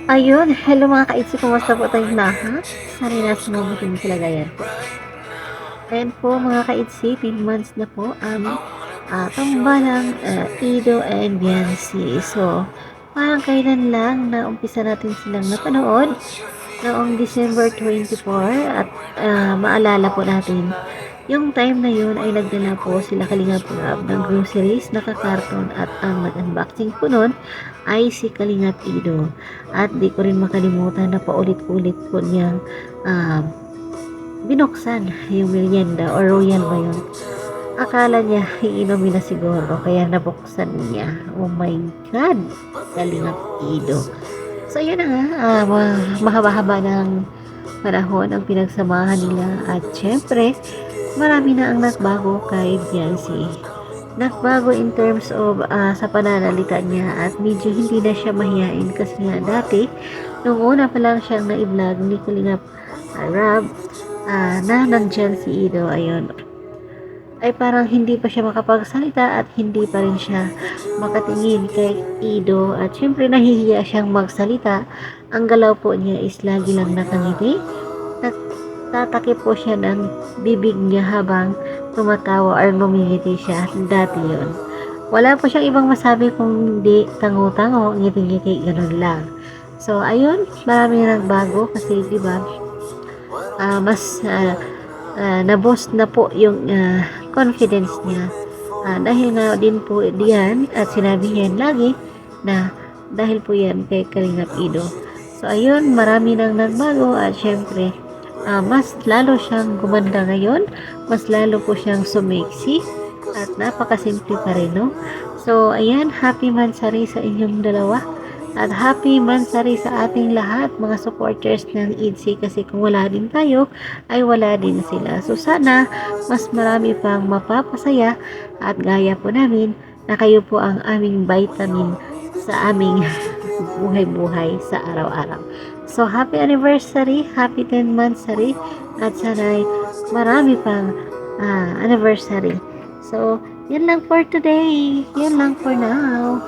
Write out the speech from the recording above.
Ayun, hello mga ka-itzy, kumusta po tayong lahat? Sana nasa mabuting kalagayan po. Ayan po mga ka-itzy, 10 months na po ang tambalang Ido and Biancy. So, parang kailan lang na umpisa natin silang napanood noong December 24 at maalala po natin yung time na yun ay nagdala po sila Kalingap Rab ng groceries, nakakarton at ang nag-unboxing po nun ay si Kalingap Ido. At di ko rin makalimutan na paulit-ulit po niyang uh, binuksan yung merienda or royal ba yun. Akala niya iinumin na siguro kaya nabuksan niya. Oh my God! Kalingap Ido. So yun na nga, mahaba-haba ng panahon ang pinagsamahan nila at syempre marami na ang nagbago kay Beyonce. Nagbago in terms of sa pananalita niya at medyo hindi na siya mahihain kasi nga dati nung una pa lang siyang na-vlog ni Kalingap Rab na nandyan si Ido ayun ay parang hindi pa siya makapagsalita at hindi pa rin siya makatingin kay Ido at syempre nahihiya siyang magsalita. Ang galaw po niya is lagi lang nakangiti. Tatakip po siya ng bibig niya habang tumatawa or ngumingiti siya. Dati yun. Wala po siyang ibang masabi kung hindi tango-tango, ngiti-ngiti, ganun lang. So, ayun, marami na nagbago kasi, di ba, mas na-boost na po yung confidence niya. Dahil nga din po diyan at sinabi niya lagi na dahil po yan kay Kalingap Ido. So, ayun, marami nang nagbago at syempre, mas lalo siyang gumanda ngayon, mas lalo po siyang sumiksi at napakasimple pa rin, no? So, ayan, happy mansari sa inyong dalawa at happy mansari sa ating lahat mga supporters ng IDC kasi kung wala din tayo ay wala din sila. So, sana mas marami pang mapapasaya at gaya po namin na kayo po ang aming vitamin sa aming buhay-buhay sa araw-araw. So, happy anniversary, happy 10 monthsary, at sana'y marami pang anniversary. So, yan lang for today. Yan lang for now.